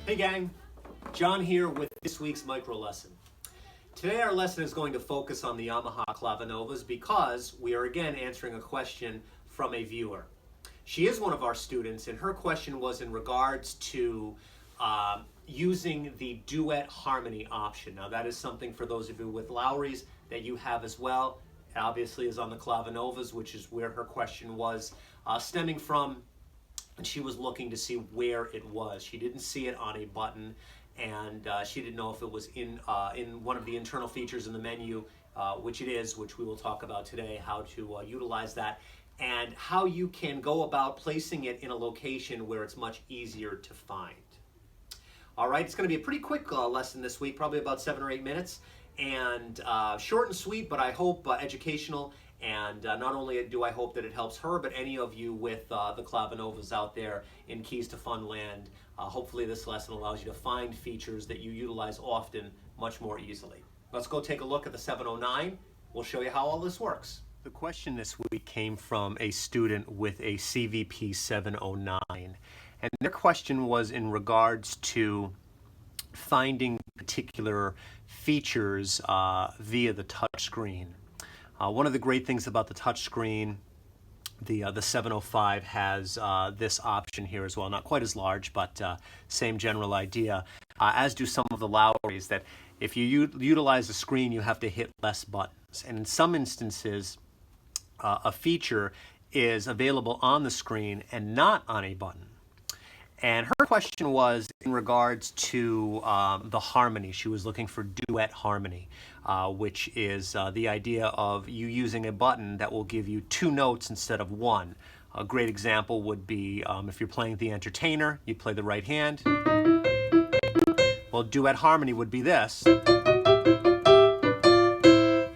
Hey gang, John here with this week's micro lesson. Today our lesson is going to focus on the Yamaha Clavinovas because we are again answering a question from a viewer. She is one of our students and her question was in regards to using the Duet Harmony option. Now that is something for those of you with Lowry's that you have as well. It obviously is on the Clavinovas, which is where her question was stemming from. And she was looking to see where it was. She didn't see it on a button, and she didn't know if it was in one of the internal features in the menu, which it is, which we will talk about today, how to utilize that, and how you can go about placing it in a location where it's much easier to find. All right, it's going to be a pretty quick lesson this week, probably about 7 or 8 minutes, and short and sweet, but I hope educational. And not only do I hope that it helps her, but any of you with the Clavinovas out there in Keys to Fun land, hopefully this lesson allows you to find features that you utilize often much more easily. Let's go take a look at the 709. We'll show you how all this works. The question this week came from a student with a CVP 709. And their question was in regards to finding particular features via the touch screen. One of the great things about the touchscreen, the 705 has this option here as well. Not quite as large, but same general idea. As do some of the Lowry's, that if you utilize the screen, you have to hit less buttons. And in some instances, a feature is available on the screen and not on a button. And her question was in regards to the harmony. She was looking for Duet Harmony, which is the idea of you using a button that will give you 2 notes instead of 1. A great example would be if you're playing the entertainer, you play the right hand. Well, Duet Harmony would be this.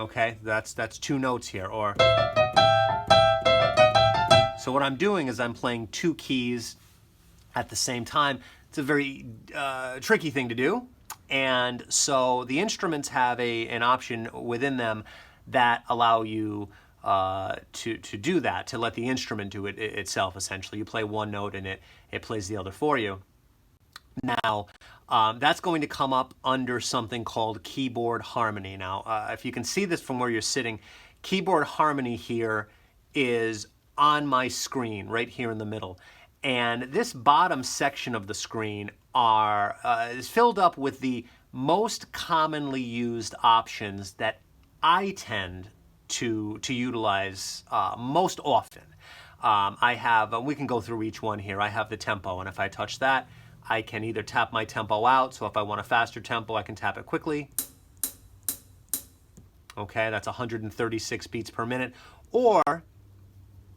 Okay, that's 2 notes here. Or so what I'm doing is I'm playing 2 keys at the same time. It's a very tricky thing to do, and so the instruments have an option within them that allow you to do that, to let the instrument do it itself. Essentially, you play 1 note and it plays the other for you. Now that's going to come up under something called keyboard harmony. Now if you can see this from where you're sitting, keyboard harmony here is on my screen right here in the middle. And this bottom section of the screen is filled up with the most commonly used options that I tend to utilize most often. I have, we can go through each one here. I have the tempo, and if I touch that, I can either tap my tempo out. So if I want a faster tempo, I can tap it quickly. Okay, that's 136 beats per minute. Or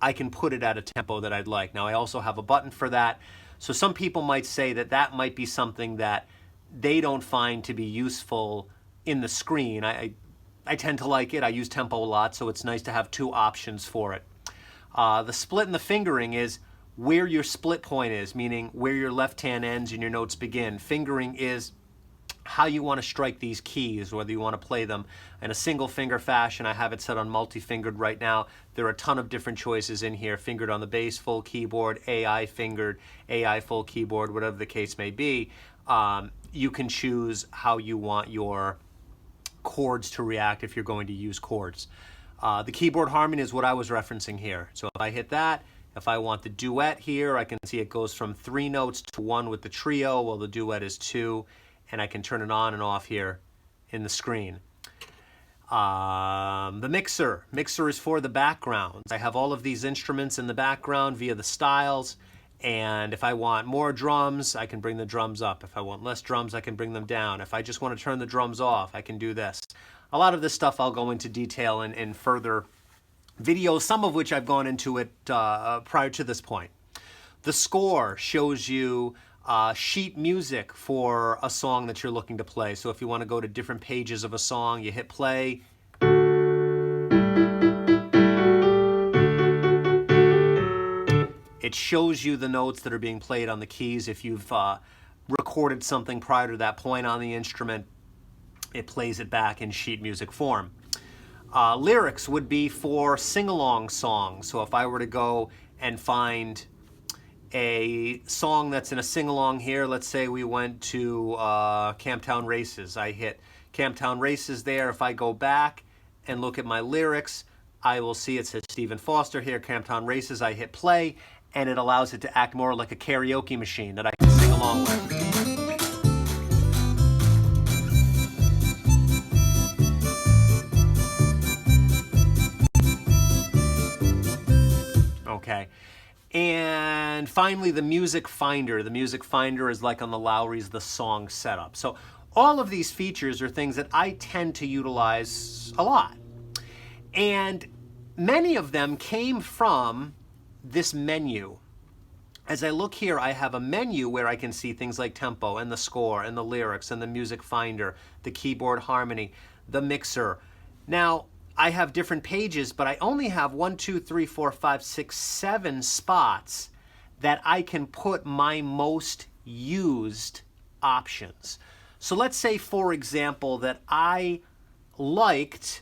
I can put it at a tempo that I'd like. Now I also have a button for that. So some people might say that that might be something that they don't find to be useful in the screen. I tend to like it. I use tempo a lot, so it's nice to have 2 options for it. The split and the fingering is where your split point is, meaning where your left hand ends and your notes begin. Fingering is how you want to strike these keys, whether you want to play them in a single finger fashion. I have it set on multi-fingered right now. There are a ton of different choices in here. Fingered on the bass, full keyboard, AI fingered, AI full keyboard, whatever the case may be. You can choose how you want your chords to react if you're going to use chords. The keyboard harmony is what I was referencing here. So if I hit that, if I want the duet here, I can see it goes from 3 notes to 1 with the trio, while the duet is 2. And I can turn it on and off here in the screen. The mixer. Mixer is for the backgrounds. I have all of these instruments in the background via the styles. And if I want more drums, I can bring the drums up. If I want less drums, I can bring them down. If I just want to turn the drums off, I can do this. A lot of this stuff I'll go into detail in further videos, some of which I've gone into it prior to this point. The score shows you sheet music for a song that you're looking to play. So if you want to go to different pages of a song, you hit play. It shows you the notes that are being played on the keys. If you've recorded something prior to that point on the instrument, it plays it back in sheet music form. Lyrics would be for sing-along songs. So if I were to go and find a song that's in a sing-along here. Let's say we went to Camptown Races. I hit Camptown Races there. If I go back and look at my lyrics, I will see it says Stephen Foster here, Camptown Races. I hit play, and it allows it to act more like a karaoke machine that I can sing along with. Okay. And finally, the music finder. The music finder is like on the Lowry's the song setup. So all of these features are things that I tend to utilize a lot. And many of them came from this menu. As I look here, I have a menu where I can see things like tempo and the score and the lyrics and the music finder, the keyboard harmony, the mixer. Now, I have different pages, but I only have 1, 2, 3, 4, 5, 6, 7 spots that I can put my most used options. So let's say, for example, that I liked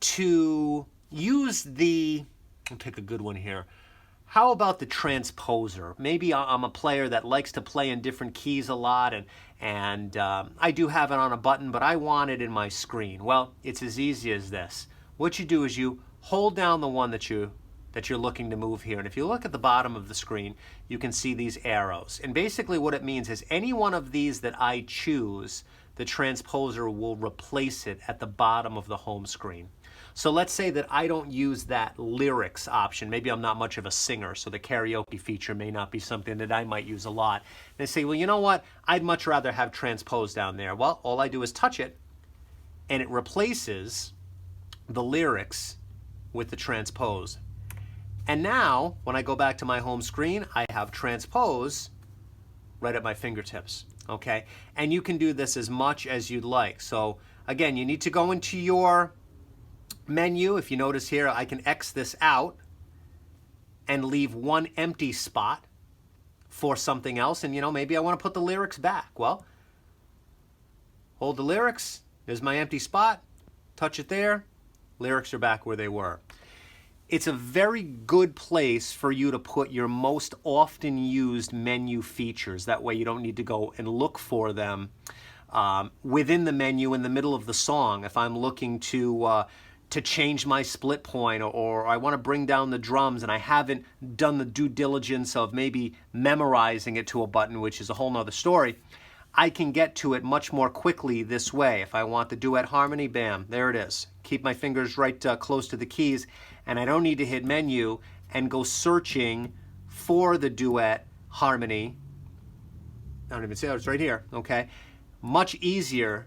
to use the, I'll pick a good one here. How about the Transposer? Maybe I'm a player that likes to play in different keys a lot, and I do have it on a button, but I want it in my screen. Well, it's as easy as this. What you do is you hold down the one that you're looking to move here, and if you look at the bottom of the screen, you can see these arrows. And basically what it means is any one of these that I choose, the Transposer will replace it at the bottom of the home screen. So let's say that I don't use that lyrics option. Maybe I'm not much of a singer, so the karaoke feature may not be something that I might use a lot. And I say, well, you know what? I'd much rather have transpose down there. Well, all I do is touch it, and it replaces the lyrics with the transpose. And now, when I go back to my home screen, I have transpose right at my fingertips, okay? And you can do this as much as you'd like. So again, you need to go into your menu. If you notice here, I can X this out and leave one empty spot for something else. And maybe I want to put the lyrics back. Well, hold the lyrics, there's my empty spot, touch it there, lyrics are back where they were. It's a very good place for you to put your most often used menu features. That way you don't need to go and look for them within the menu in the middle of the song. If I'm looking to change my split point, or I want to bring down the drums and I haven't done the due diligence of maybe memorizing it to a button, which is a whole nother story, I can get to it much more quickly this way. If I want the duet harmony, bam, there it is. Keep my fingers right close to the keys, and I don't need to hit menu and go searching for the duet harmony. I don't even see it, it's right here, okay? Much easier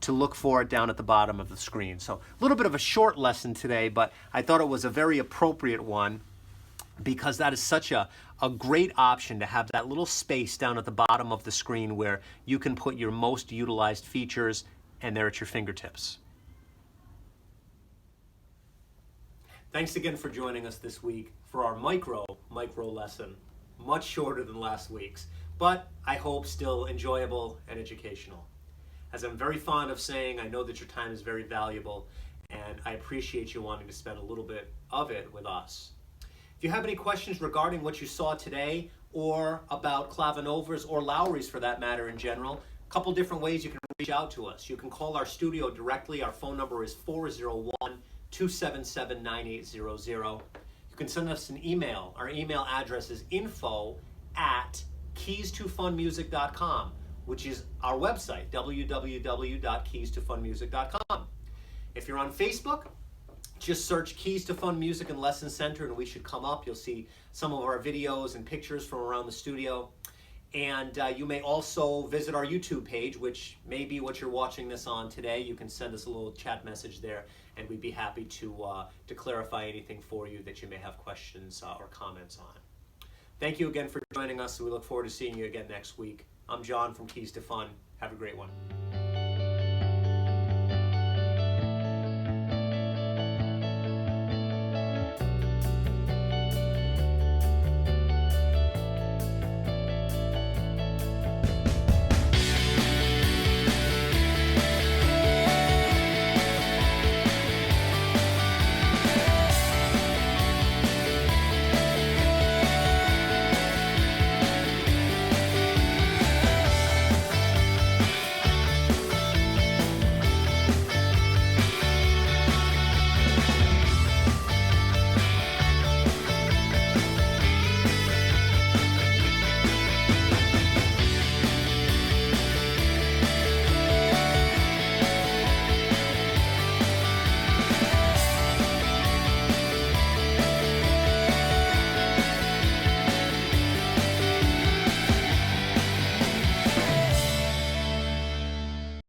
to look for it down at the bottom of the screen. So a little bit of a short lesson today, but I thought it was a very appropriate one because that is such a great option to have that little space down at the bottom of the screen where you can put your most utilized features, and they're at your fingertips. Thanks again for joining us this week for our micro lesson. Much shorter than last week's, but I hope still enjoyable and educational. As I'm very fond of saying, I know that your time is very valuable, and I appreciate you wanting to spend a little bit of it with us. If you have any questions regarding what you saw today, or about clavinovas or Lowry's for that matter in general, a couple different ways you can reach out to us. You can call our studio directly. Our phone number is 401-277-9800. You can send us an email. Our email address is info@keys2funmusic.com, which is our website, www.keys2funmusic.com. If you're on Facebook, just search Keys to Fun Music and Lesson Center and we should come up. You'll see some of our videos and pictures from around the studio. And you may also visit our YouTube page, which may be what you're watching this on today. You can send us a little chat message there, and we'd be happy to clarify anything for you that you may have questions or comments on. Thank you again for joining us, and we look forward to seeing you again next week. I'm John from Keys to Fun. Have a great one.